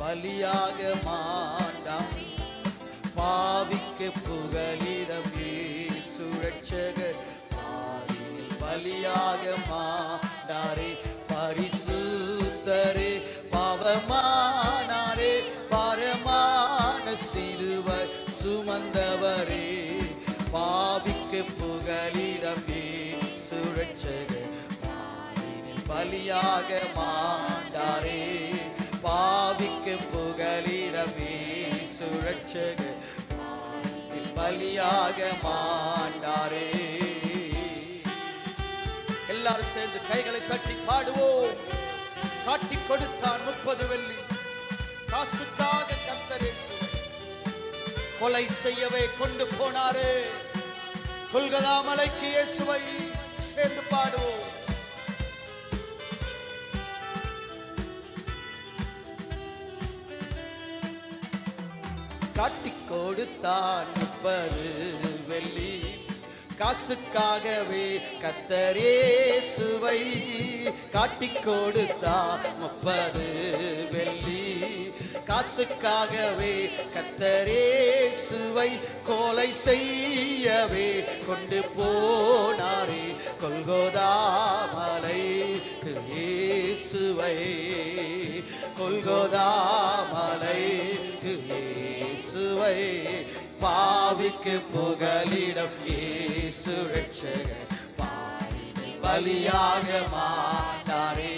பலியாக மாண்டார். பாவிக்கு புகலிடம் இயேசு ரட்சகர் பாவியில் பலியாக மாண்டாரே. பரிசுத்தரே பாவமானாரே, பரமான சிலுவை சுமந்தவரே. பாவிக்கு புகலிடம் இயேசு ரட்சகர் பாவியில் பலியாக மாண்டாரே. பாவிக்கு புகலிடம் இயேசு ரட்சகர் பலியாக மாண்டாரே. எல்லாரும் சேர்ந்து கைகளை தட்டி பாடுவோம். காட்டி கொடுத்தான் 30 வெள்ளி காசுக்காக கர்த்தர் இயேசுவை கொலை செய்யவே கொண்டு போனாரே. கொல்கதா மலைக்கு இயேசுவை சேர்ந்து பாடுவோம். காட்டி கொடுத்தான் 30 வெள்ளி காசுக்காகவே கர்த்தர் இயேசுவை. காட்டி கொடுத்தான் 30 வெள்ளி காசுக்காகவே கர்த்தர் இயேசுவை கொலை செய்யவே கொண்டு போனாரே. கொல்கோதா மலைக்கு இயேசுவை, கொல்கோதா மலைக்கு இயேசுவை. பாவிக்கு புகலிடம் இயேசு ரட்சகர் பாவியில் பலியாக மாண்டாரே.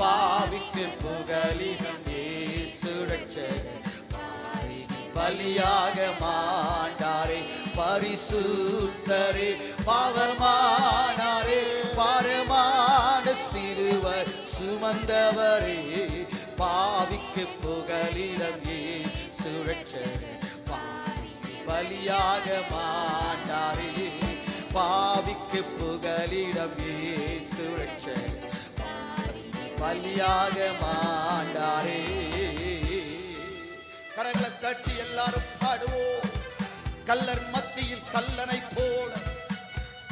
பாவிக்கு புகலிடம் இயேசு ரட்சகர் பாவியில் பலியாக மாண்டாரே. பரிசுத்தரே பாவமானாரே, பரமான சிலுவை சுமந்தவரே. பாவிக்கு புகலிடம் இயேசு ரட்சகர் பலியாக மாண்டாரே. பாவிக்கு புகலிடம் இயேசு ரட்சகர் பலியாக மாண்டாரே. கரங்களை தட்டி எல்லாரும் பாடுவோம். கல்லர் மத்தியில் கல்லனை போல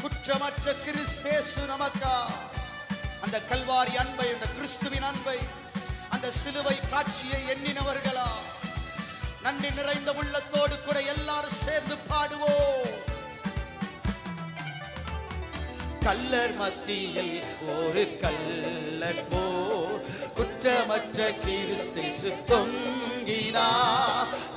குற்றமற்ற கிறிஸ்து நமக்கா. அந்த கல்வாரி அன்பை, அந்த கிறிஸ்துவின் அன்பை, அந்த சிலுவை காட்சியை எண்ணினவர்களா? நன்றி நிறைந்த உள்ளத்தோடு கூட எல்லாரும் சேர்ந்து பாடுவோம். கல்லர் மத்தியில் ஒரு கல்லர் போல் குற்றமற்ற கிறிஸ்து தொங்கினா.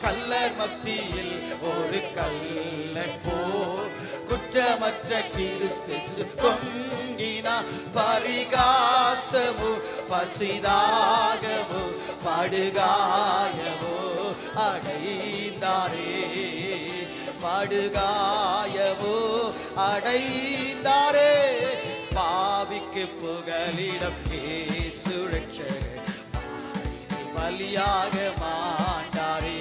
கல்லர் மத்தியில் ஒரு கல்லர் போல் குற்றமற்ற கிறிஸ்து தொங்கினா. பரிகாசமோ பசிதாகவோ படுகாயவோ அடைந்தாரே. படுகாயவோ அடைந்தாரே. பாவிக்கு புகலிடம் இயேசு ரட்சகர் பலியாக மாண்டாரே.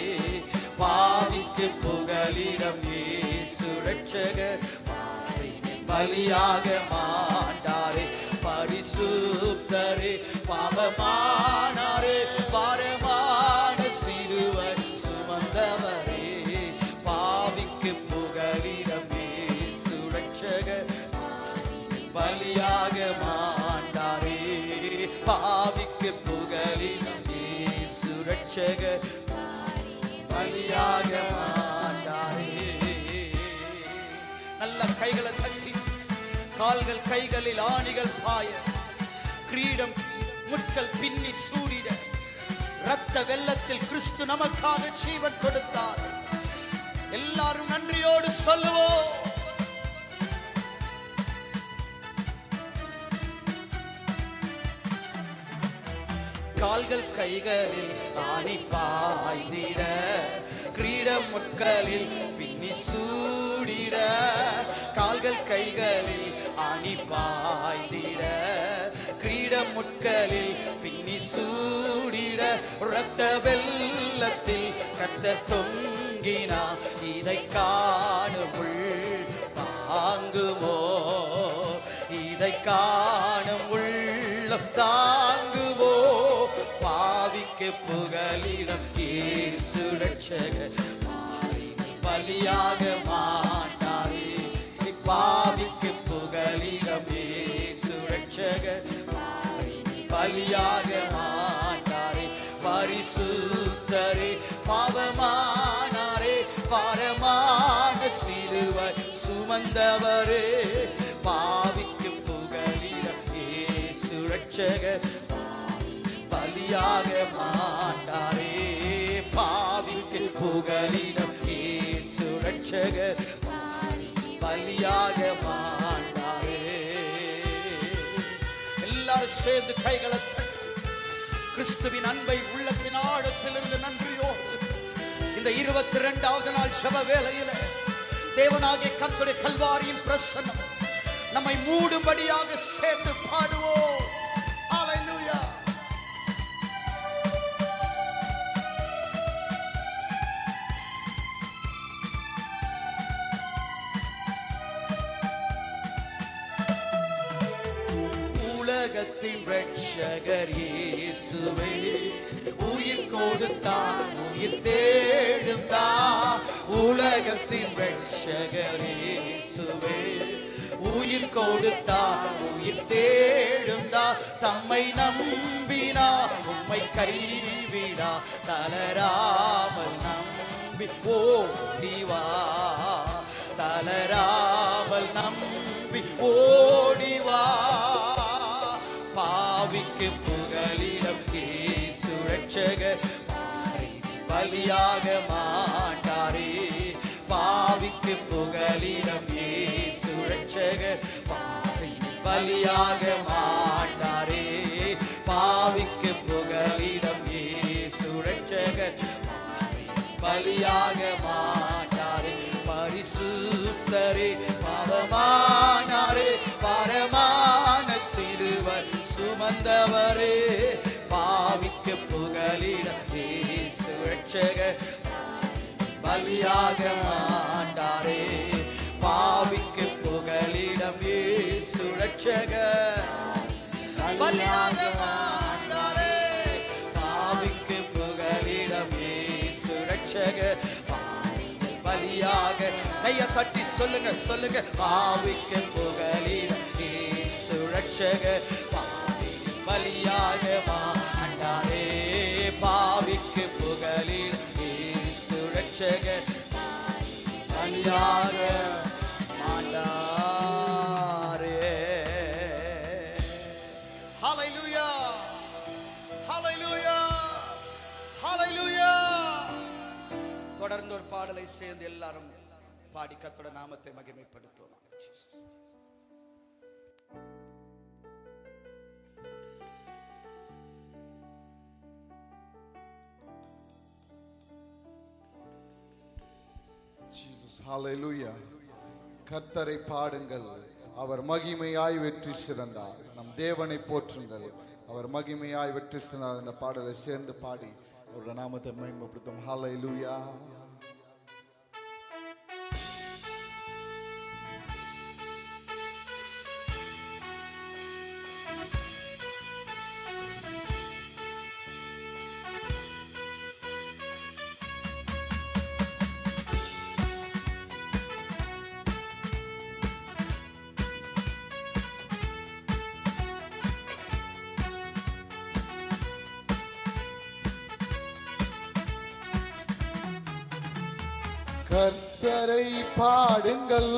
பாவிக்கு புகலிடம் இயேசு ரட்சகர் பலியாக மாண்டாரே. பரிசுத்தரே பாவமானாரே, பரமான சிலுவை சுமந்தவரே. பாவிக்கு புகலிடம் இயேசு ரட்சகர் பலியாக மாண்டாரே. பாவிக்கு புகலிடம் இயேசு ரட்சகர் பலியாக மாண்டாரே. நல்ல கைகளை தட்டி கால்கள் கைகளில் ஆணிகள் பாய, கிரீடம் முட்கள் பின்னி சூடிட, இரத்த வெள்ளத்தில் கிறிஸ்து நமக்காக ஜீவன் கொடுத்தார். எல்லாரும் நன்றியோடு சொல்லுவோம். கால்கள் கைகளில் ஆணி பாய்ந்திட கிரீடம் முட்களில் பின்னி சூடிட கால்கள் கைகளில் ஆணி பாய்ந்திட கிரீடம் முட்களில் பின்னி சூடிட இரத்த வெள்ளத்தில் கர்த்தர் தொங்கினா இதை காணும் தாங்குமோ இதை காணும் உள்ளம் தாங்குமோ பாவிக்கு புகலிடம் இயேசு ரட்சகர் பலியாக மாட்டாரே பாவிக்கு புகலிடம் இயேசு ரட்சகர் பலியாக மாட்டாரே பரிசுத்தரே பாவமானாரே பரமான சிலுவை சுமந்தவரே பாவிக்கு புகலிடம் இயேசு ரட்சகர் பலியாக மாட்டாரே பாவிக்கு புகலிடம் இயேசு ரட்சகர் பலியாக மாட்டாரே எல்லாரும் சேர்ந்து கைகளை தட்டி கிறிஸ்துவின் அன்பை உள்ளத்தின் ஆழத்திலிருந்து நன்றியோடு இந்த 22வது நாள் ஜெப வேளையிலே தேவனாகிய கர்த்தருடைய கல்வாரியின் பிரசன்னம் நம்மை மூடும்படியாக சேர்ந்து பாடுவோம். ஹல்லேலூயா. உலகத்தின் ரட்சகர் இயேசுவே உயிர் கொடுத்தார் உயிர் தேடுந்தார் உலகத்தின் ரட்சகர் இயேசுவே உயிர் கொடுத்தார் உயிர் தேடுந்தார் தம்மை நம்பினா உம்மை கைவிடா தளராமல் நம்பி ஓடிவா தளராமல் நம்பி ஓடிவா பாவிக்கு புகலிடம் இயேசு ரட்சகர் பலியாக மாட்டாரே பாவிக்கு புகலிடம் இயேசு ரட்சகர் பலியாக மாட்டாரே பாவிக்கு புகலிடம் இயேசு ரட்சகர் பலியாக மாட்டாரே பரிசுத்தரே பாவமானாரே பரமான சிலுவை சுமந்தவரே பாவிக்கு புகலிடம் இயேசு ரட்சகர் பலியாக மாட்டாரே பாவிக்கு புகலிடம் இயேசு ரட்சகர் பலியாக மாட்டாரே பாவிக்கு புகலிடம் இயேசு ரட்சகர் பலியாக கையை தட்டி சொல்லுங்க சொல்லுங்க பாவிக்கு புகலிடம் இயேசு ரட்சகர் பலியாக மாட்டாரே பாவிக்கு புகலிடம் இயேசு ரட்சகர் பலியாக மாட்டாரே. ஹல்லேலூயா ஹல்லேலூயா ஹல்லேலூயா. தொடர்ந்து ஒரு பாடலை சேர்ந்து எல்லாரும் பாடி கர்த்தருடைய நாமத்தை மகிமைப்படுத்துவோம். ஹல்லேலூயா. கர்த்தரை பாடுங்கள், அவர் மகிமையாய் வெற்றி சிறந்தார். நம் தேவனை போற்றுங்கள், அவர் மகிமையாய் வெற்றி சிறந்தார். இந்த பாடலை சேர்ந்து பாடி அவருடைய நாமத்தை மகிமைப்படுத்தும். ஹல்லேலூயா. கர்த்தரை பாடுங்கள்,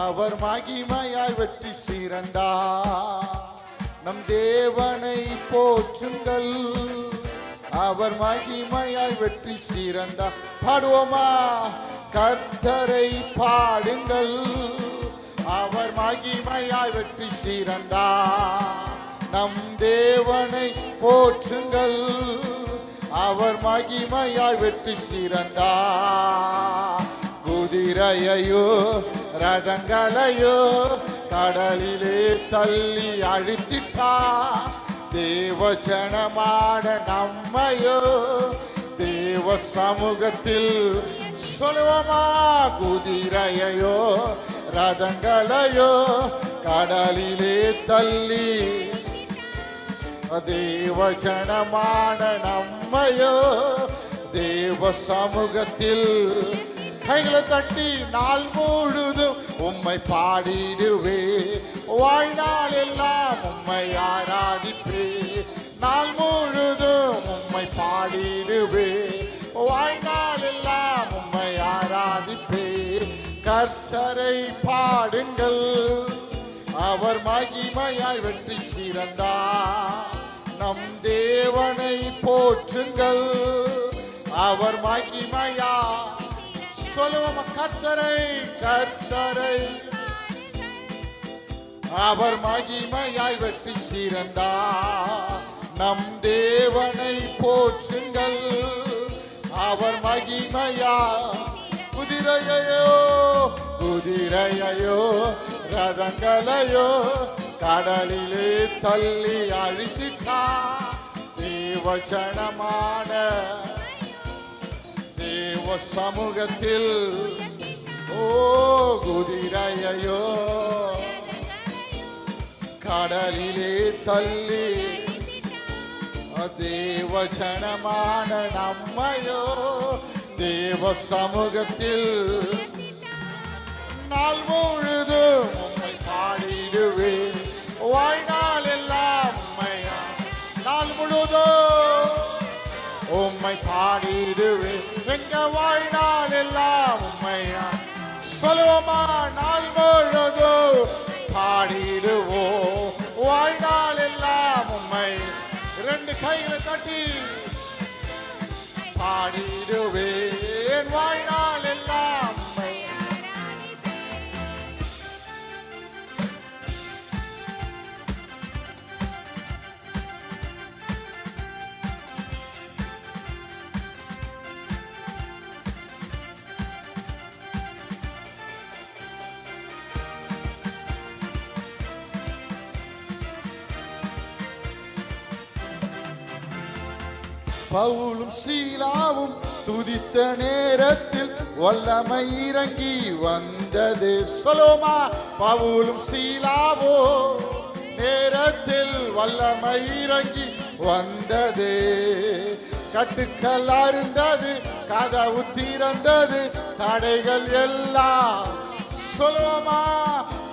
அவர் மகிமையாய் வெற்றி சிறந்தார். நம் தேவனை போற்றுங்கள், அவர் மகிமையாய் வெற்றி சிறந்தார். பாடுவோமா? கர்த்தரை பாடுங்கள், அவர் மகிமையாய் வெற்றி சிறந்தார். நம் தேவனை போற்றுங்கள், அவர் மகிமையாய் வெற்றி சிறந்தார். குதிரையையோ ரதங்களையோ கடலிலே தள்ளி அழித்திட்டார். தேவ ஜனமான நம்மையோ தேவ சமூகத்தில் சொல்லுவோமா? குதிரையையோ ரதங்களையோ கடலிலே தள்ளி தேவ ஜனமான நம்மையோ தேவ சமூகத்தில் கைகளை தட்டி நாள் முழுதும் உம்மை பாடிடுவே, வாழ்நாள் எல்லாம் உம்மை ஆராதிப்பே. நாள் முழுதும் உம்மை பாடிடுவே, வாழ்நாள் எல்லாம் உம்மை ஆராதிப்பே. கர்த்தரை பாடுங்கள், அவர் மகிமையாய் வெற்றி சிறந்தார். நம் தேவனை போற்றுங்கள், அவர் மகிமையா சொல்லுவோம். கர்த்தரை அவர் மகிமையாய் வெற்றி சிறந்தார். நம் தேவனை போற்றுங்கள், அவர் மகிமையா. குதிரையையோ ரதங்களையோ கடலிலே தள்ளி அழித்திட்டார். தேவஜனமான தேவ சமூகத்தில் ஓ குதிரையையோ கடலிலே தள்ளி தேவ ஜனமான நம்மையோ தேவ சமூகத்தில் நாள் முழுதும் உம்மை பாடிடுவே, வாழ்நாள் எல்லாம் உம்மையா. நாள் முழுதும் உம்மை பாடிடுவே, எங்க வாழ்நாள் எல்லாம் உம்மையா. சொல்லுவோமா? நாள் முழுதும் பாடிடுவோம், வாழ்நாள் எல்லாம் உம்மை. ரெண்டு கைகளை தட்டி பாடிடுவேன், வாழ்நாள் எல்லாம் உம்மை. பவுலும் சீலாவும் துதித்த நேரத்தில் வல்லமை இறங்கி வந்தது. சொல்லுமா? பவுலும் சீலாவோ நேரத்தில் வல்லமை இறங்கி வந்தது. கட்டுக்கள் அருந்தது, கதவு திறந்தது, தடைகள் எல்லாம். சொல்லுமா?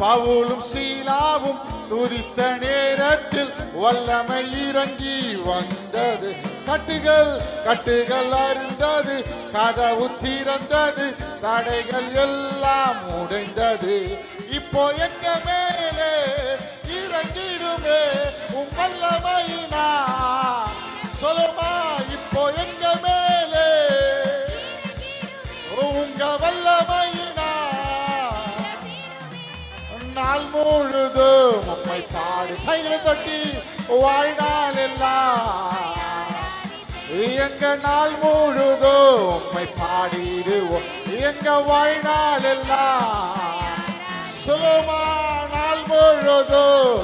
பவுலும் சீலாவும் துதித்த நேரத்தில் வல்லமை இறங்கி வந்தது. கட்டுகள் அருந்தது, கதவு திறந்தது, தடைகள் எல்லாம் உடைந்தது. இப்போ எங்க மேலே இறங்கிடுமே உம் வல்லமையினா. சொல்லுமா? இப்போ எங்க மேலே உங்க வல்லமையினா. நாள் முழுதும் உம்மை பாடு, கைகளை தட்டி வாழ்நாள் எல்லாம் எங்க நாள் முழுதும் உம்மை பாடிடுவோம், எங்க வாழ்நாள் எல்லாம். சொல்லுமா? நாள் முழுதும்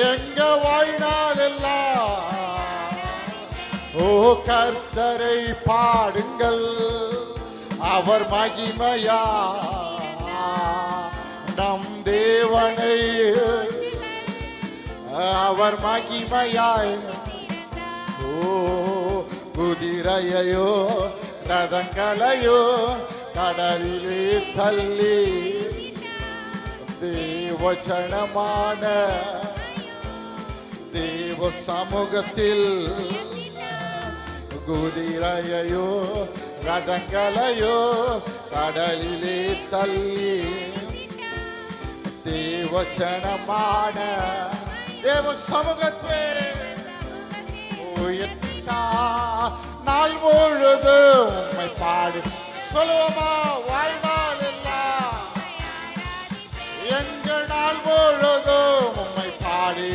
எங்க வாழ்நாள் எல்லாம். ஓ கர்த்தரை பாடுங்கள், அவர் மகிமையா. நம் தேவனை அவர் மகிமையாய். ஓ குதிரையையோ ரதங்களையோ கடலிலே தள்ளி தேவஜனமான தேவ சமூகத்தில் குதிரையையோ ரதங்களையோ கடலிலே தள்ளி தேவஜனமான தேவ சமூகத்தை உயர்த்திட்டா. நாள் முழுது உம்மை பாடு. சொல்லுவோமா? வாழ்நாள் எல்லாம் எங்கள் நாள் முழுதும் உம்மை பாடி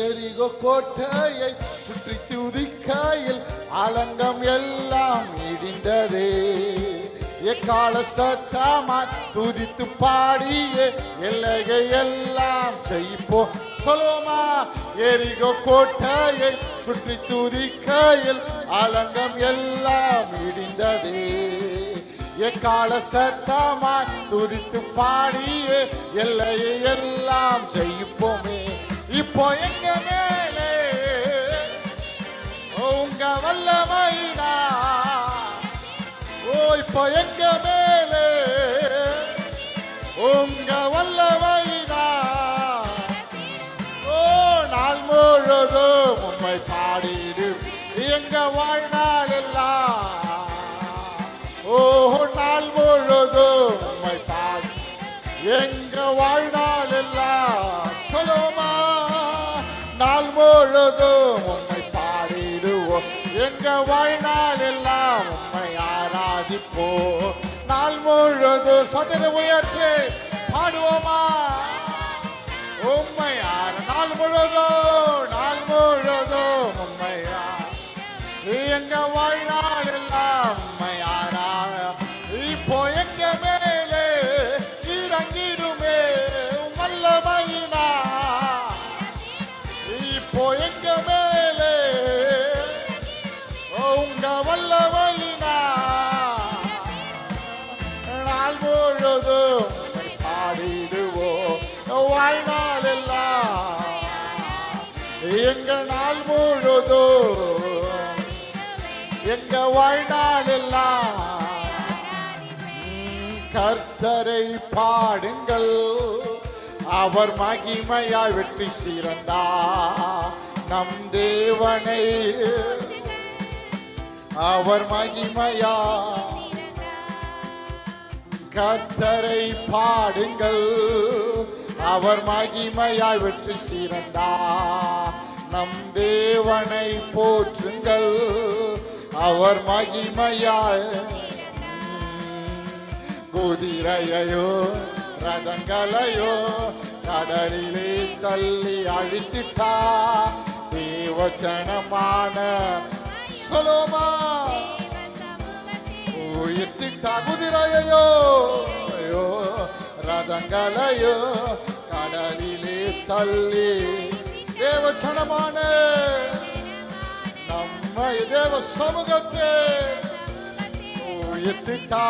எரிகோ கோட்டையை சுற்றி துதிக்கையில் அலங்கம் எல்லாம் இடிந்தது. எக்கால சத்தமாய் துதித்து பாடிய எல்லைகை எல்லாம் செய்ப்போ சொல்லுவோமா. எரிகோ கோட்டையை சுற்றி துதிக்கையில் அலங்கம் எல்லாம் இடிந்தது. எக்கால சத்தமாய் துதித்து பாடிய எல்லையை எல்லாம் செய்ப்போமே. இப்போ எங்க மேலே உங்க வல்லமைனா, ஓ இப்போ எங்க மேலே உங்க வல்லமைனா, ஓ நாள் முழுதும் உம்மை பாடிடு எங்க வாழ்நாள் எல்லாம். ஓ நாள் முழுதும் உம்மை பாடி எங்க வாழ்நாள் எல்லாம். சொல்லுமா. நாள் முழுதும் உம்மை பாடிடுவோம் எங்க வாழ்நாள் எல்லாம் உம்மை ஆராதிப்போம். நாள் முழுதும் சதனை உயர்த்தி பாடுவோமா. உம்மை நாள் முழுதும் உம்மை எங்க வாழ்நாள் எல்லாம் உம்மை இப்போ எங்க மேலே இறங்கிடுமே வல்லமையினா. இப்போ எங்க மேலே உங்க வல்லமையினா. நாள் முழுதும் பாடிடுவோம் வாழ்நாள் எல்லாம் எங்க நாள் முழுதும் எங்க வாழ்நாள் எல்லாம். கர்த்தரை பாடுங்கள் அவர் மகிமையாய் வெற்றி சிறந்தார். நம் தேவனை அவர் மகிமையா. கர்த்தரை பாடுங்கள் அவர் மகிமையாய் வெற்றி சிறந்தார். நம் தேவனை போற்றுங்கள் அவர் மகிமையாய். குதிரையோ ரதங்களையோ கடலிலே தள்ளி அழித்துட்டா. தேவச்சனமான சொல்லுமா. உயிர்த்திட்டா குதிரையோ ரதங்களையோ கடலிலே தள்ளி. தேவச்சனமான நம்மை தேவ சமூகத்தை உயர்த்திட்டா.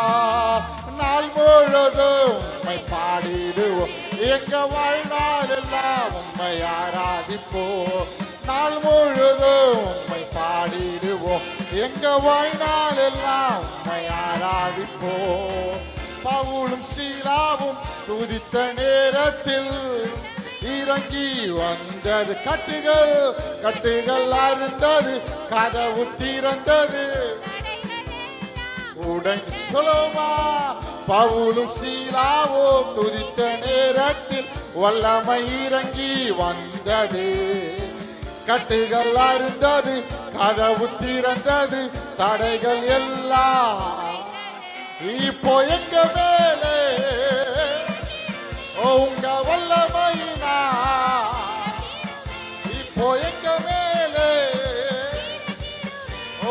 நாள் முழுதும் உம்மை பாடிடுவோம் எங்க வாழ்நாள் எல்லாம் உம்மை ஆராதிப்போம். நாள் முழுதும் உம்மை பாடிடுவோம் எங்க வாழ்நாள் எல்லாம் உம்மை ஆராதிப்போம். பவுலும் சீலாவும் துதித்த நேரத்தில் இறங்கி வந்தது. கட்டுகள் அருந்தது, கதவு திறந்தது. உடனே சொல்லுமா. பவுலும் சீலாவும் துதித்த நேரத்தில் வல்லமை இறங்கி வந்தது. கட்டுகள் அருந்தது, கதவு திறந்தது, தடைகள் எல்லாம். இப்போ எங்க மேலே உங்க வல்லமையினா. இப்போ எங்க மேலே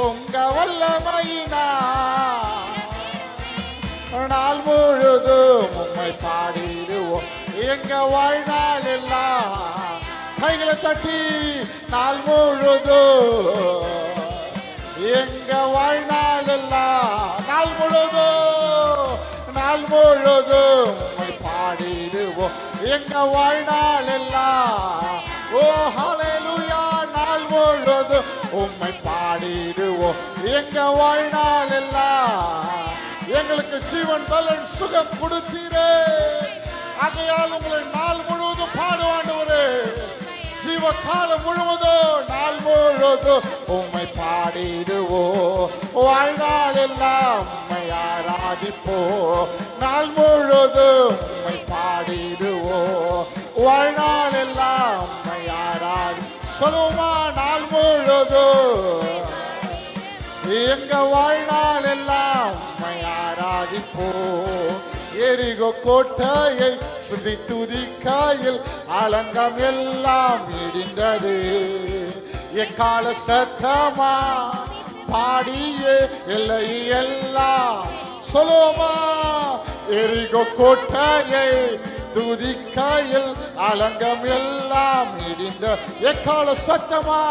உங்க வல்லமையினா. நாள் முழுதும் உம்மை பாடிடுவோம் எங்க வாழ்நாள் எல்லாம். கைகளை தட்டி நாள் முழுதும் எங்க வாழ்நாள் எல்லாம். நாள் முழுதும் உம்மை பாடிடுவோம் எங்க வாழ்நாள் எல்லாம். ஓ ஹல்லேலூயா. நாள் முழுதும் உம்மை பாடிடுவோம் எங்க வாழ்நாள் எல்லாம். எங்களுக்கு ஜீவன் பலன் சுகம் கொடுத்தீரே, ஆகையால் உங்களை நாள் முழுவதும் பாடுவாண்டவரே. ஜீவ காலம் முழுவதும் நாள் முழுவதும் உம்மை பாடிடுவோம். வாழ்நாள் எல்லாம் உம்மை ஆராதிப்போம். நாள் முழுவதும் உம்மை பாடிடுவோம். வாழ்நாள் எல்லாம் உம்மை ஆராதி சொல்லுமா. நாள் முழுவதும் எங்க வாழ்நாள் எல்லாம் உம்மை ஆராதிப்போம். எரிகோ கோட்டையை இயேசுவை துதிக்கையில் அலங்கம் எல்லாம் இடிந்தது. எக்கால சத்தமா பாடியே எல்லை எல்லாம் சொல்லுவோமா? எரிகோ கோட்டையை துதிக்கையில் அலங்கம் எல்லாம் இடிந்த எக்கால சத்தமா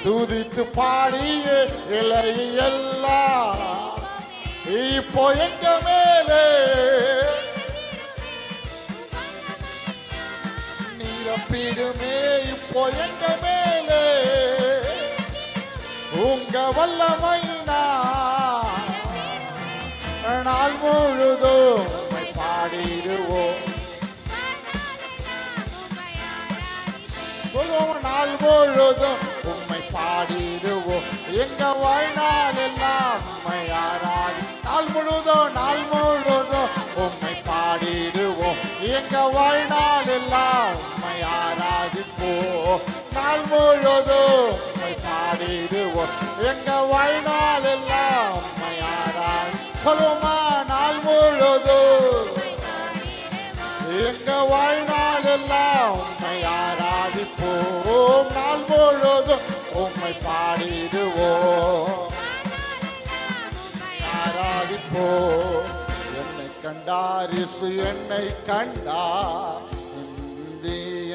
துதித்து பாடியே எல்லை எல்லாம் இப்போ எங்க மேலே நீரப்பிடுமே. இப்போ எங்க மேலே உங்க வல்லமைனா நாள் முழுதும் பாடிடுவோம். நாள் முழுதும் உம்மை பாடிடுவோம். எங்க வாழ்நாள் எல்லாம் உம்மை ஆராதி. நாள் முழுதும் உம்மை பாடிடுவோம். எங்க வாழ்நாள் எல்லாம் உம்மை ஆராதிப்போம். நாள் முழுதும் உம்மை பாடிடுவோம். எங்க வாழ்நாள் எல்லாம் உம்மை ஆராதி. சொல்லுமா? நாள் முழுதும் எங்க வாழ்நாள் எல்லாம் உம்மை ஆராதிப்போம். நாள் முழுதும் உம்மை பாடிடுவோம். ஆராதிப்போம். என்னை கண்டார் இயேசு, என்னை கண்டார்.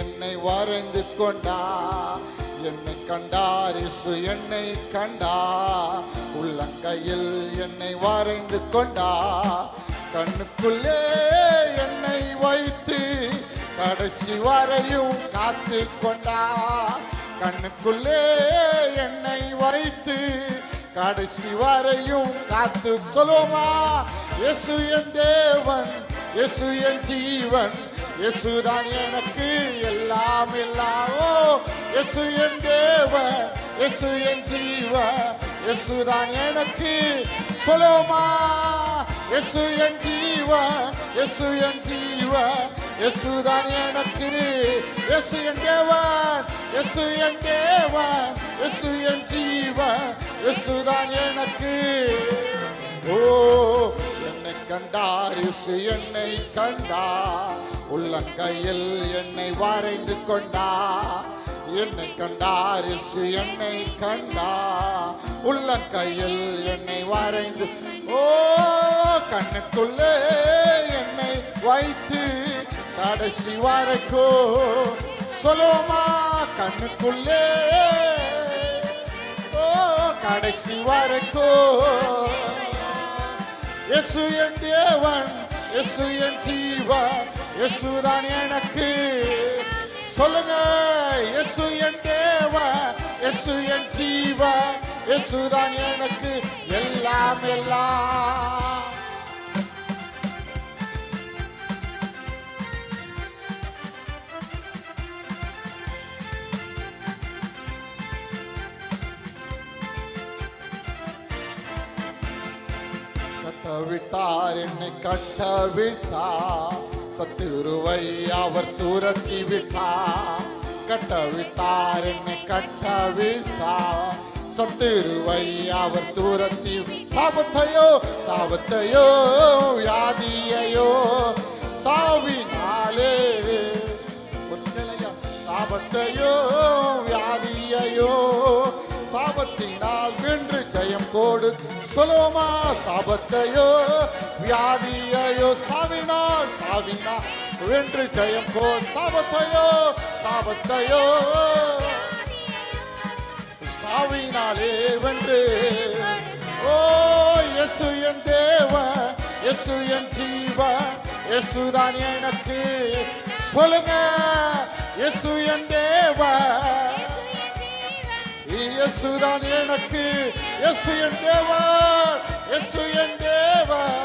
என்னை வரைந்து கொண்டார். என்னை கண்டார் இயேசு, என்னை கண்டார். உள்ளங்கையில் என்னை வரைந்து கொண்டார். கண்ணுக்குள்ளே என்னை வைத்து கடைசி வரையும் காத்து கொண்டார். கண்ணுக்குள்ளே என்னை வைத்து கடைசி வரையும் காத்து. சொல்லுவோமா? இயேசு என் தேவன், இயேசு என் ஜீவன், இயேசுதான் எனக்கு எல்லாம் எல்லாமோ. இயேசு என் தேவன், இயேசு என் ஜீவன், இயேசுதான் எனக்கு. சொல்லுவோமா? இயேசு என் ஜீவன், இயேசு என் ஜீவன், இயேசுதான் எனக்கு. இயேசு என் தேவன், இயேசு என் தேவன், இயேசு என் ஜீவன், இயேசுதான் எனக்கு. ஓ என்னை கண்டார் இயேசு, என்னை கண்டார். உள்ளங்கையில் என்னை வரைந்து கொண்டார். என்னை கண்டார் இயேசு, என்னை கண்டார். உள்ளங்கையில் என்னை வரைந்து. ஓ கண்ணுக்குள்ளே என்னை வைத்து கடைசி வரைக்கும். சொல்லுவோமா? கண்ணுக்குள்ளே ஓ கடைசி வரைக்கும். இயேசு என் தேவன், இயேசு என் ஜீவன், இயேசுதான் எனக்கு. சொல்லுங்க. இயேசு என் தேவன், இயேசு என் ஜீவன், இயேசுதான் எனக்கு எல்லாம் எல்லாம். கட்டவிட்டார், என்னை கட்டவிட்டார். சத்துருவை அவர் துரத்தி விட்டார். கட்டவிட்டார், என்னை கட்டவிட்டார். சத்துருவை அவர் துரத்தி. சாபத்தையோ சாபத்தையோ வியாதியையோ சாவினாலே. சாபத்தையோ வியாதியையோ சாபத்தினால் வென்று ஜெயம் கோடு. சொல்லுவோமா? சாபத்தையோ வியாதியையோ சாவினால் வென்று ஜெயம் கோடு. சாபத்தையோ சாபத்தையோ சாவினாலே வென்று. ஓ இயேசு என் தேவன், இயேசு என் ஜீவன், இயேசுதான் எனக்கு. சொல்லுங்க. இயேசு என் தேவன், இயேசுதான் எனக்கு. இயேசு என் தேவன், இயேசு என் தேவன்,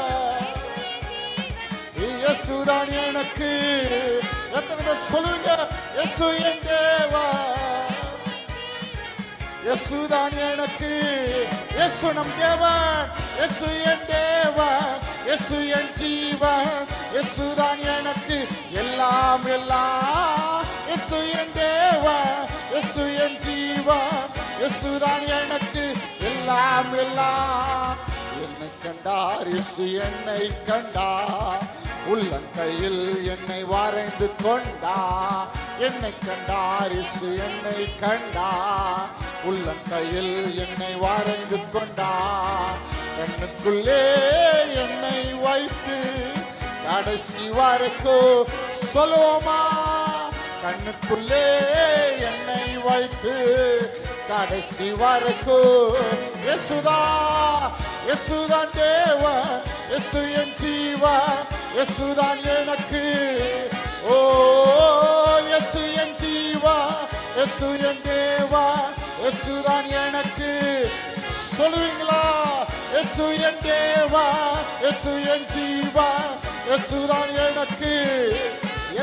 இயேசுதான் எனக்கு. எத்தனை பேர் சொல்லுங்க? இயேசு என் தேவன், இயேசுதான் எனக்கு. இயேசு நம் தேவன், இயேசு என் தேவன், இயேசு என் ஜீவன், இயேசுதான் எனக்கு எல்லாம் எல்லாம். இயேசு என் தேவன், இயேசு என் ஜீவன், இயேசுதான் எனக்கு எல்லாம் எல்லாம். என்னை கண்டார் இயேசு, என்னை கண்டார். உள்ளங்கையில் என்னை வரைந்து கொண்டா. என்னை கண்டார் இயேசு என்னை கண்டா. உள்ளங்கையில் என்னை வரைந்து கொண்டா. கண்ணுக்குள்ளே என்னை வைத்து கடைசி வரைக்கும் சொல்லுவோமா? கண்ணுக்குள்ளே என்னை வைத்து கடைசி வரைக்கும் இயேசுதா இயேசுதான் தேவன், இயேசு என் ஜீவன், இயேசுதான் எனக்கு. ஓ இயேசு என் ஜீவன், இயேசு என் தேவன், இயேசுதான் எனக்கு. சொல்லுவீங்களா? இயேசு என் தேவன், இயேசு என் ஜீவன், இயேசுதான் எனக்கு.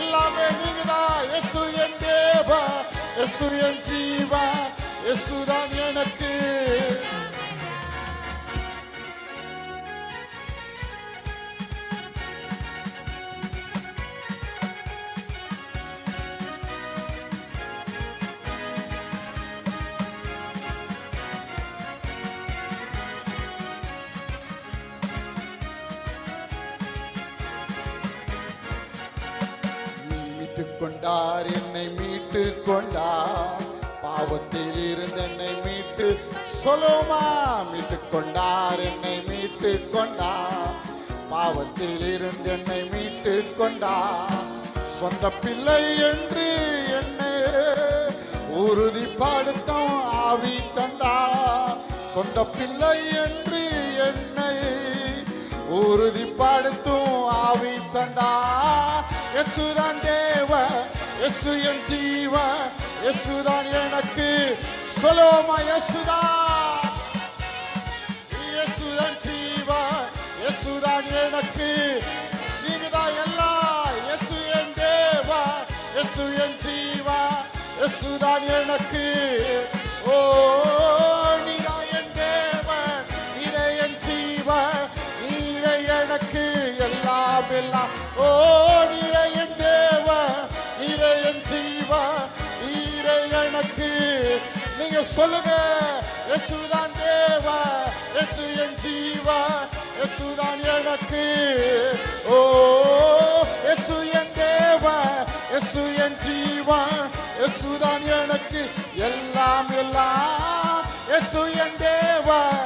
எல்லாமே நீங்கதான். இயேசு என் தேவன், இயேசு என் ஜீவன், இயேசுதான் எனக்கு. கொண்டார் என்னை மீட்டு கொண்டார். பாவத்தில் இருந்து என்னை மீட்டு சொல்லுமா? மீட்டு கொண்டார் என்னை மீட்டு கொண்டார். பாவத்தில் இருந்து என்னை மீட்டு கொண்டார். சொந்த பிள்ளை என்று என்னை உறுதிப்படுத்தும் ஆவி தந்தார். சொந்த பிள்ளை என்று என்னை உறுதிப்படுத்தும் ஆவி தந்தார். இயேசுதான் தேவன், இயேசு என் ஜீவன், இயேசுதான் எனக்கு. சொல்லுவோமா? இயேசுதான் இயேசுதான் ஜீவன், இயேசுதான் எனக்கு. நீங்கதான் எல்லாம். இயேசு என் தேவன், இயேசு என் ஜீவன், இயேசுதான் எனக்கு. ஓ நீதான் என் தேவன், நீரே என் ஜீவன், நீரே எனக்கு. எல்லாம் எல்லாம். ஓ நீரே என் தேவன், நீரே என் ஜீவன், நீரே எனக்கு. நீங்க சொல்லுங்க. இயேசுதான் தேவன், இயேசு என் ஜீவன், இயேசுதான் எனக்கு. ஓ இயேசு என் தேவன், இயேசு என் ஜீவன், இயேசுதான் எனக்கு. எல்லாம் எல்லாம். இயேசு என் தேவன்.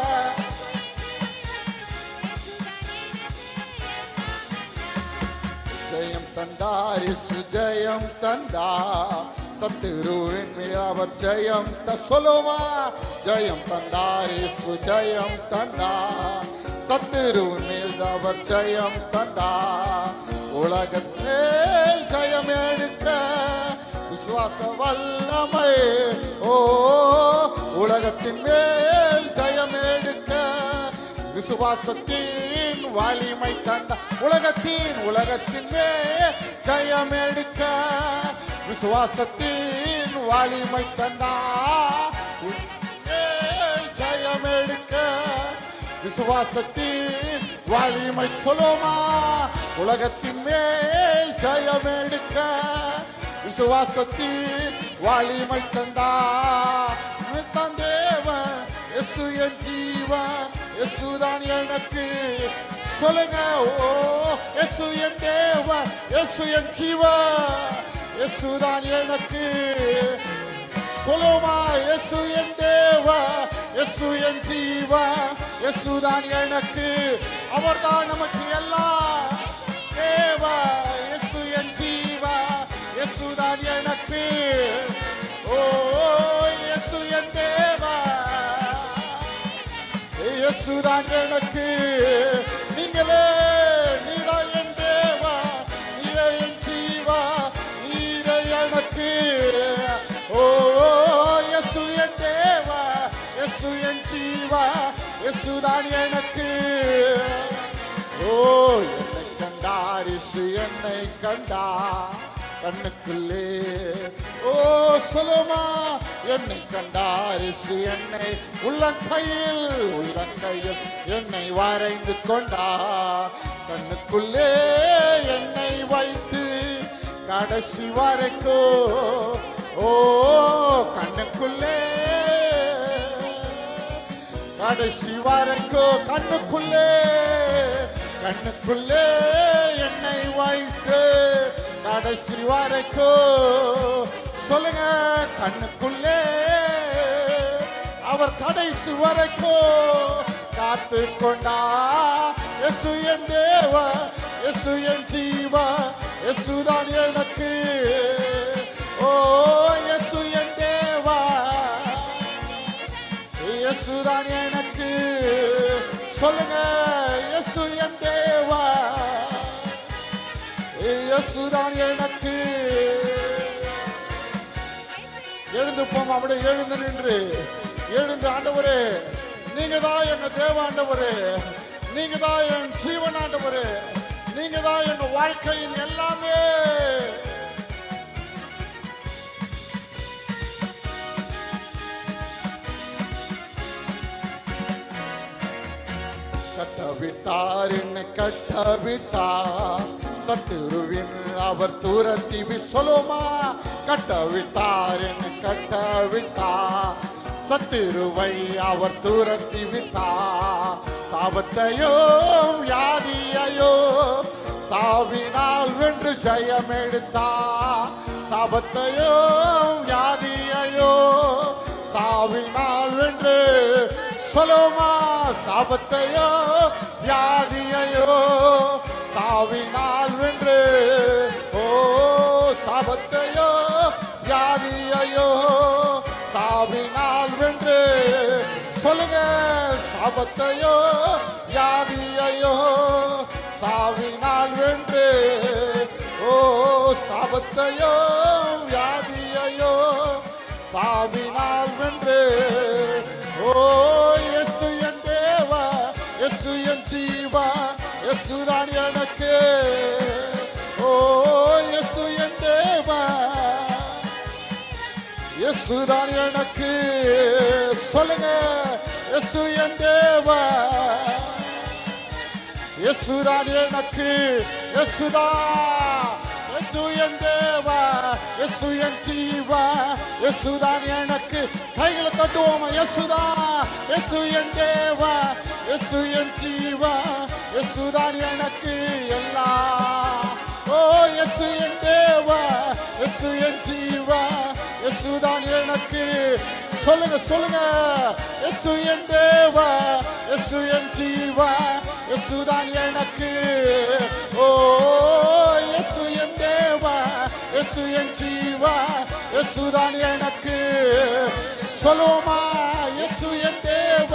ஜெயம் தந்தார் இயேசு ஜெயம் தந்தார். சத்துருவின் மேல் அவர் ஜெயம் சொல்லுமா? ஜெயம் தந்தார் இயேசு ஜெயம் தந்தார். சத்துருவின் மேல் அவர் ஜெயம் தந்தார். உலகத்தில் ஜெயம் எடுக்க விசுவாச வல்லமை. ஓ உலகத்தின் மேல் ஜெயம் எடுக்க விசுவாசத்தின் வலிமை தந்த. உலகத்தின் மேல் ஜெயம் எடுக்க விசுவாசத்தின் வலிமை தந்தா. ஜெயம் எடுக்க விசுவாசத்தின் வலிமை. சொல்லுமா? உலகத்தின் மேல் ஜெயம் எடுக்க விசுவாசத்தின் வலிமை தந்தா. தந்தேவன் இயேசு என் ஜீவன், இயேசுதான் எனக்கு. சொல்லுங்க. ஓ இயேசு என் தேவன், இயேசு என் ஜீவன், இயேசுதான் எனக்கு. சொல்லுமா? இயேசு என் தேவன், இயேசு என் ஜீவன், இயேசுதான் எனக்கு. அவர்தான் நமக்கு எல்லாம். தேவன் இயேசு என் ஜீவன், இயேசுதான் எனக்கு. ஓ இயேசு என் தேவன், இயேசுதான் எனக்கு. நீங்களே நீதான் என் தேவன், நீரே என் ஜீவன், நீரே எனக்கு. ஓ இயேசு என் தேவன், இயேசு என் ஜீவன், இயேசுதான் எனக்கு. ஓ என்னை கண்டார் இயேசு என்னை கண்டார். கண்ணுக்குள்ளே ஓ சொல்லுமா? என்னை கண்டார் இயேசு என்னை உள்ளங்கையில் என்னை வரைந்து கொண்டார். கண்ணுக்குள்ளே என்னை வைத்து கடைசி வரைக்கும். ஓ கண்ணுக்குள்ளே கடைசி வரைக்கும். கண்ணுக்குள்ளே கண்ணுக்குள்ளே என்னை வைத்து கடைசி வரைக்கும் சொல்லுங்க. கண்ணுக்குள்ளே அவர் கடைசி வரைக்கும் காத்து கொண்டா. இயேசு என் தேவ, இயேசு என் ஜீவ, இயேசுதான் எனக்கு. ஓ இயேசு என் தேவ, இயேசுதான் எனக்கு. சொல்லுங்க. இயேசு என் தேவ, இயேசுதான் எனக்கு. எழுந்து போம். அப்படியே எழுந்து நின்று எழுந்து, ஆண்டவரே நீங்க தான் எங்க தேவ ஆண்டவரே, நீங்க தான் என் ஜீவன் ஆண்டவரே, நீங்க தான் எங்க வாழ்க்கையின் எல்லாமே. கட்டவிட்டார் என்னை கட்டவிட்டார், சத்துருவின் அவர் தூரத்தி சொல்லுமா. கட்டவிட்டார் என்னை கட்டவிட்டார், சத்துருவை அவர் தூரத்தி விட்டார். சாபத்தையோ வியாதியையோ சாவினால் வென்று ஜெயம் எடுத்தார். சாபத்தையோ வியாதியையோ சாவினால் வென்று சொல்லுமா. சாபத்தையோ வியாதியையோ சாவினால் வென்று. ஓ சாபத்தையோ வியாதியையோ சாவினால் வென்று. சொல்லுங்க. சாபத்தையோ வியாதியையோ சாவினால் வென்று. ஓ சாபத்தையோ வியாதியையோ சாவினால் வென்று. ஓ இயேசு என் தேவ, இயேசு என் ஜீவ, இயேசுதான் எனக்கு. ஓ இயேசு என் தேவ, இயேசுதான் எனக்கு. சொல்லுங்க. இயேசு என் தேவ, இயேசுதான் எனக்கு. இயேசுதான். இயேசு என் தேவ, இயேசு என் ஜீவ, இயேசுதான் எனக்கு. கைகளை தட்டுவோமா. இயேசுதான். இயேசு என் தேவ, இயேசு என் ஜீவ, இயேசுதான் எனக்கு எல்லாம். ஓ இயேசு என் தேவ, இயேசு என் ஜீவ, இயேசுதான் எனக்கு. சொல்லுங்க. சொல்லுங்க. இயேசு என் தேவ, இயேசு என் ஜீவ, இயேசுதான் எனக்கு. ஓ இயேசு என் தேவ, இயேசு என் ஜீவ, இயேசுதான் எனக்கு. சொல்லுவோமா. இயேசு என் தேவ,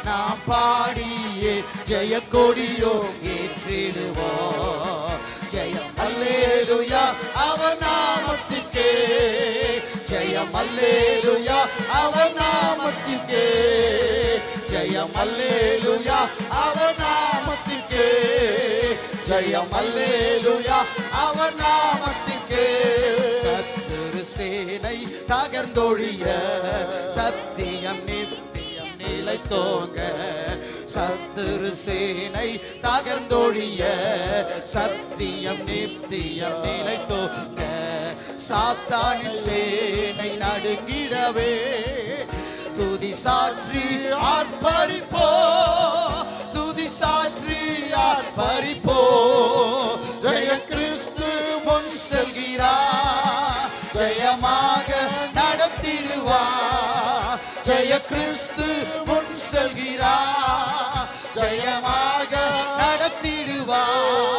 நாம் பாடியே ஜெய கொடியோ ஏற்றிடுவோம். ஜெயம் அல்லேலூயா அவர் நாமத்திற்கே, ஜெயம் அல்லேலூயா அவர் நாமத்திற்கே, ஜெயம் அல்லேலூயா அவர் நாமத்திற்கே, ஜெயம் அல்லேலூயா அவர் நாமத்திற்கே. சத்துரு சேனை தகர்ந்தொழிய சத்தியம் நிலைத்தோங்க. சத்துரு சேனை தகர்ந்தொழிய சத்தியம் நித்தியம் நிலைத்தோங்க. சாத்தானின் சேனை நடுங்கிடவே துதி சாற்றி ஆர்ப்பரிப்போ, துதி சாற்றி ஆர்ப்பரிப்போ. ஜெய கிறிஸ்து முன் செல்கிறார், ஜெயமாக நடத்திடுவார். ஜெய கிறிஸ்து முன் செல்கிறார், ஜெயமாக நடத்திடுவார்.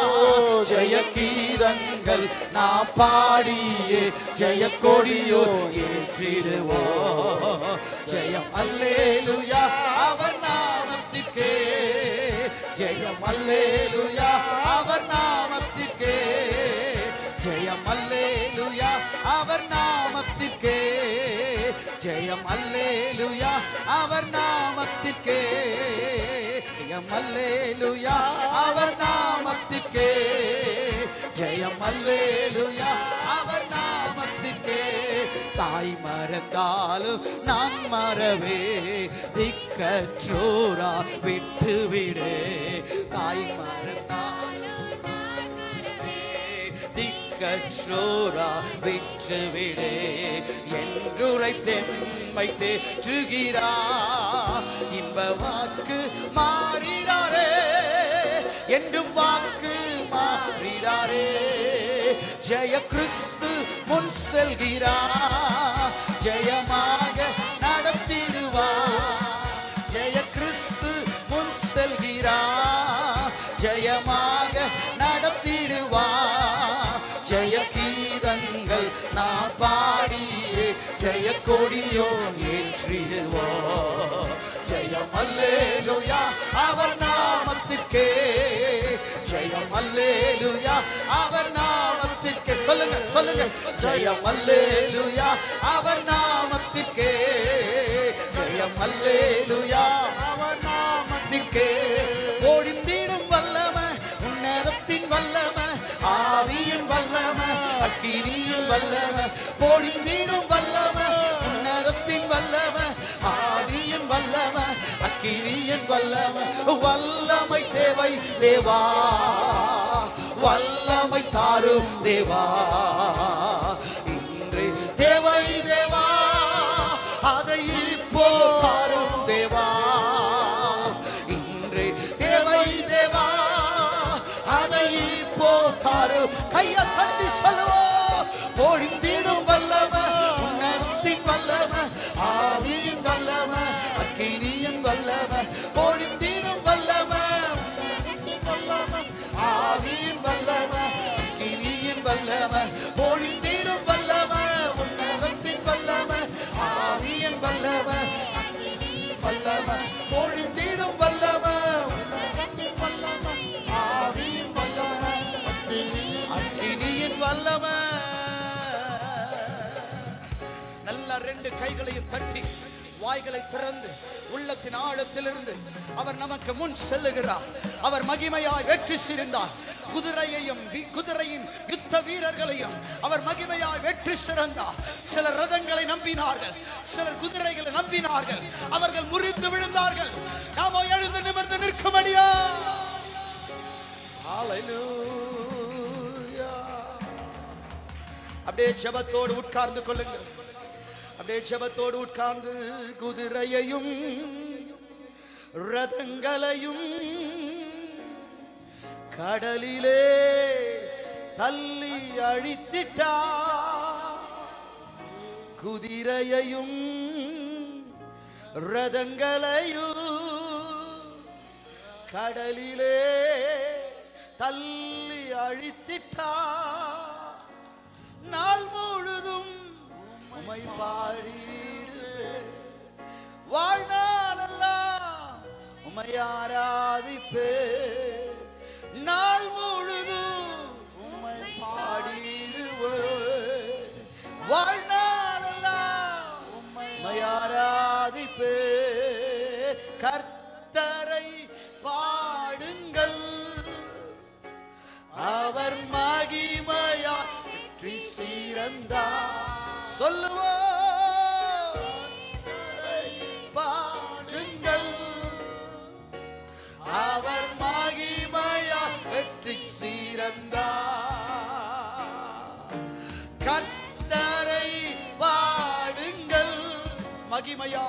ஜெய கீதங்கள் நாம் பாடியே ஜெய கொடியோ ஏற்றிடுவோம். ஜெயம் அல்லேலூயா அவர் நாமத்திற்கே, ஜெயம் அல்லேலூயா அவர் நாமத்திற்கே, ஜெயம் அல்லேலூயா அவர் நாமத்திற்கே, ஜெயம் அல்லேலூயா அவர் நாமத்திற்கே, ஜெயம் அல்லேலூயா அவர் நாமத்திற்கே, ஜெயம் அல்லேலூயா அவர் நாமத்திற்கே. தாய் மறந்தாலும் நான் மறவே, திக்கற்றோரா விட்டுவிடே. தாய் மறந்தாலும் திக்கற்றோரா விட்டுவிடே. என்றுரை தென்மை தேற்றுகிறா, இன்ப வாக்கு மாறிடாரே, என்றும் வாக்கு மாறிடாரே. ஜெய கிறிஸ்து முன் செல்கிறா, ஜெயமாக நடத்திடுவா. ஜெய கிறிஸ்து முன் செல்கிறா, ஜெயமாக நடத்திடுவா. ஜெய கீதங்கள் நான் பாடியே, ஜெய கொடியோ ஏற்றிடுவோ. ஜெயம் அல்லேலூயா அவர் நாமத்திற்கே, ஜெயம் அல்லேலூயா அவர் நாமத்திற்கே. சொல்லுங்க சொல்லுங்க, ஜெயம் அல்லேலூயா அவர் நாமத்திற்கே, ஜெயம் அல்லேலூயா அவர் நாமத்திற்கே. ஓடிந்திடும் வல்லம உன்னதத்தின் வல்லம, ஆவியின் வல்லம அக்கினியின் வல்லம. ஓடிந்திடும் வல்லம உன்னதத்தின் வல்லம, ஆவியின் வல்லம அக்கினியின் வல்லம. வல்லமை தேவை தேவா, வல்லமை தாரும் தேவா. இன்று தேவை தேவா, அதை இப்போ தாரும் தேவா. இன்று தேவை தேவா, அதை இப்போ தாரும். கையை தட்டி சொல்லுவோம். பொழிந்திடும் வல்லம உன்னதத்தின் வல்லம, ஆவியின் வல்லம அக்கினியின் வல்லம. பொழிந்திடும் வல்லம உன்னதத்தின் வல்லம, ஆவியின் வல்லம அக்கினியின் வல்லம. பொழிந்திடும் வல்லம உன்னதத்தின் வல்லம, ஆவியின் வல்லம அக்கினியின் வல்லம. பொழிந்திடும் வல்லம உன்னதத்தின் வல்லம, ஆவியின் வல்லம அக்கினியின் வல்லம. நல்ல ரெண்டு கைகளையும் தட்டி வாய்களை திறந்து உள்ளத்தின் ஆழத்திலிருந்து அவர் நமக்கு முன் செல்லுகிறார். அவர் மகிமையாய் வெற்றி சிறந்தார். குதிரையின் யுத்த வீரர்களையும் அவர் மகிமையாய் வெற்றி சிறந்தார். சிலர் ரதங்களை நம்பினார்கள், சிலர் குதிரைகளை நம்பினார்கள். அவர்கள் முறிந்து விழுந்தார்கள். நாம எழுந்து நிமிர்ந்து நிற்கும்படியா. ஹல்லேலூயா. அப்படியே ஜெபத்தோடு உட்கார்ந்து கொள்ளுங்கள். அப்படியே ஜெபத்தோடு உட்கார்ந்து குதிரையையும் ரதங்களையும் கடலிலே தள்ளி அழித்திட்டா. குதிரையையும் ரதங்களையும் கடலிலே தள்ளி அழித்திட்டா. நாள் முழுதும் உம்மை பாடிடுவேன், வாழ்நாளெல்லாம் உம்மை ஆராதிப்பேன். நாள் முழுதும் உம்மை பாடிடுவேன், வாழ்நாளெல்லாம் உம்மை ஆராதிப்பேன். கர்த்தரை பாடுங்கள், அவர் மகிமையா வெற்றி சிறந்தார். சொல்லுவோம், பாடுங்கள், அவர் மகிமையா வெற்றி சிறந்தார். கர்த்தரை பாடுங்கள், மகிமையா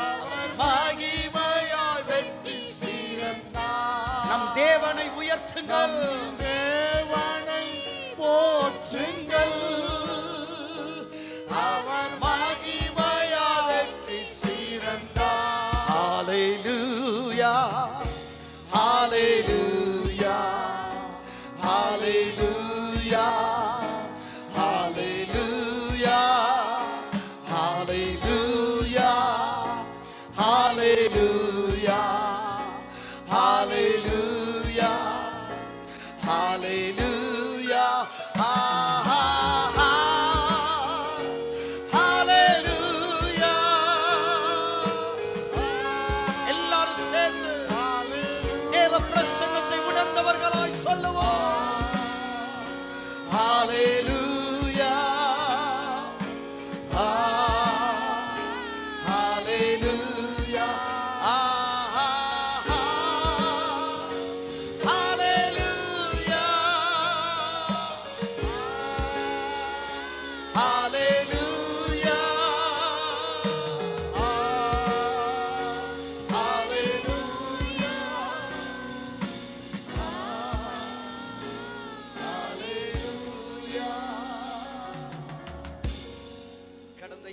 அவர் மகிமையா வெற்றி சிறந்தார். நம் தேவனை உயர்த்துங்கள், தேவனை போற்றுங்கள், அவர் மகிமையா வெற்றி சிறந்தார். ஹல்லேலூயா, ஹல்லேலூயா, ஹல்லேலூயா, ஹல்லேலூயா, ஹல்லேலூயா, ஹல்லேலூயா, ஹல்லேலூயா, ஹல்லேலூயா. ஹல்லேலூயா,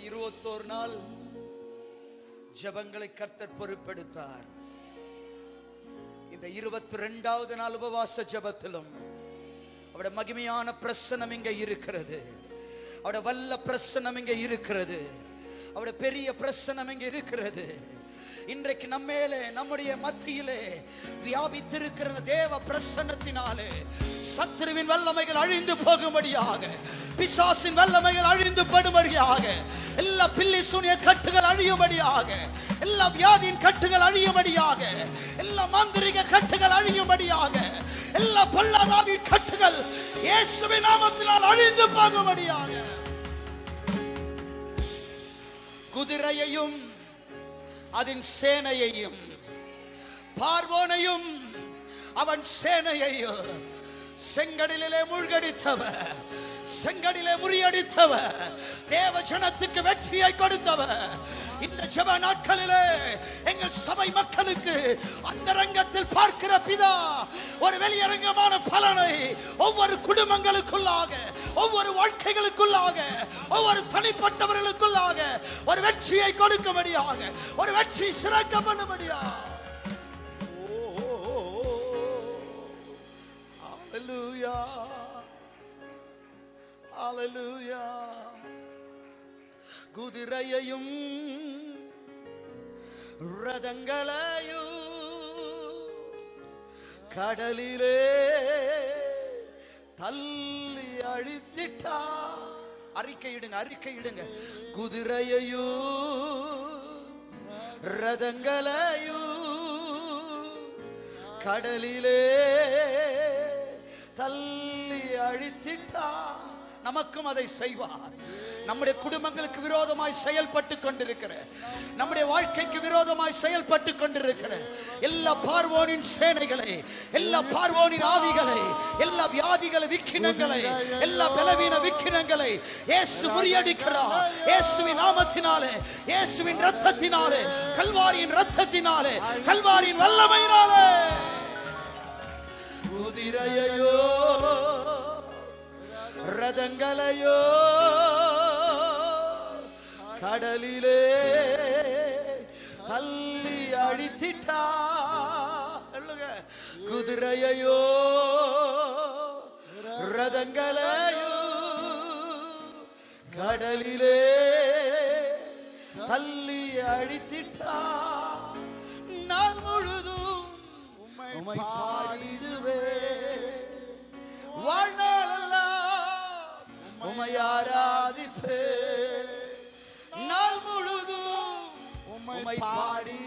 21 நாள் ஜெபங்களை கர்த்தர் பொறுப்பெடுத்தார். இந்த 22வது நாள் உபவாச ஜெபத்திலும் அவருடைய மகிமையான பிரசன்னம் இங்கே இருக்கிறது. அவருடைய வல்ல பிரசன்னம் இங்கே இருக்கிறது. அவருடைய பெரிய பிரசன்னம் இங்கே இருக்கிறது. இன்றைக்கு நம்மேலே நம்முடைய மத்தியிலே வியாபித்திருக்கிற தேவ பிரசன்னத்தினாலே சத்துருவின் வல்லமைகள் அழிந்து போகும்படியாக, பிசாசின் வல்லமைகள் அழிந்து படும்படியாக, எல்லா பில்லி சூனிய கட்டுகள் அழியும்படியாக, எல்லா வியாதியின் கட்டுகள் அழியும்படியாக, எல்லா மாந்திரிக கட்டுகள் அழியும்படியாக, எல்லா பொல்லாதாவின் கட்டுகள் இயேசுவின் நாமத்தினால் அழிந்து போகும்படியாக, குதிரையையும் அதன் சேனையையும் பார்வோனையும் அவன் சேனையையும் செங்கடலிலே மூழ்கடித்தவர், செங்கடலிலே முறியடித்தவர், தேவ ஜனத்துக்கு வெற்றியை கொடுத்தவர். இந்த ஜெப நாட்களிலே எங்கள் சபை மக்களுக்கு அந்தரங்கத்தில் பார்க்கிற பிதா ஒரு வெளியரங்கமான பலனை ஒவ்வொரு குடும்பங்களுக்குள்ளாக, ஒவ்வொரு வாழ்க்கைகளுக்குள்ளாக, ஒவ்வொரு தனிப்பட்டவர்களுக்குள்ளாக ஒரு வெற்றியை கொடுக்கும்படியாக, ஒரு வெற்றி சிறக்க பண்ணும்படியாக. Hallelujah, hallelujah. குதிரையையும் ரதங்களையும் கடலிலே தள்ளி அழித்திட்டா. அறிக்கையிடுங்க, அறிக்கையிடுங்க. குதிரையையும் ரதங்களையும் கடலிலே தள்ளி அழித்திட்டா. நமக்கும் அதை செய்வார். நம்முடைய குடும்பங்களுக்கு விரோதமாய் செயல்பட்டு கொண்டிருக்கிற, நம்முடைய வாழ்க்கைக்கு விரோதமாய் செயல்பட்டு கொண்டிருக்கிற எல்லா பார்வோனின் சேனைகளை, எல்லா பார்வோனின் ஆவிகளை, எல்லா வியாதிகளை, விக்கினங்களை, எல்லா பலவீன விக்கினங்களை இயேசு முறியடிக்கிறார். இயேசுவின் நாமத்தினாலே, இயேசுவின் இரத்தத்தினாலே, கல்வாரியின் இரத்தத்தினாலே, கல்வாரியின் வல்லமையினாலே. குதிரையையோ ரதங்களையோ கடலிலே தள்ளி அழித்திட்டா. குதிரையையோ ரதங்களையோ கடலிலே தள்ளி அழித்திட்டா. நாள் முழுதும் உம்மை பாடிடுவே, வாழ்நாளெல்லாம் உம்மை ஆராதிப்பே. நாள் முழுதும் உம்மை பாடி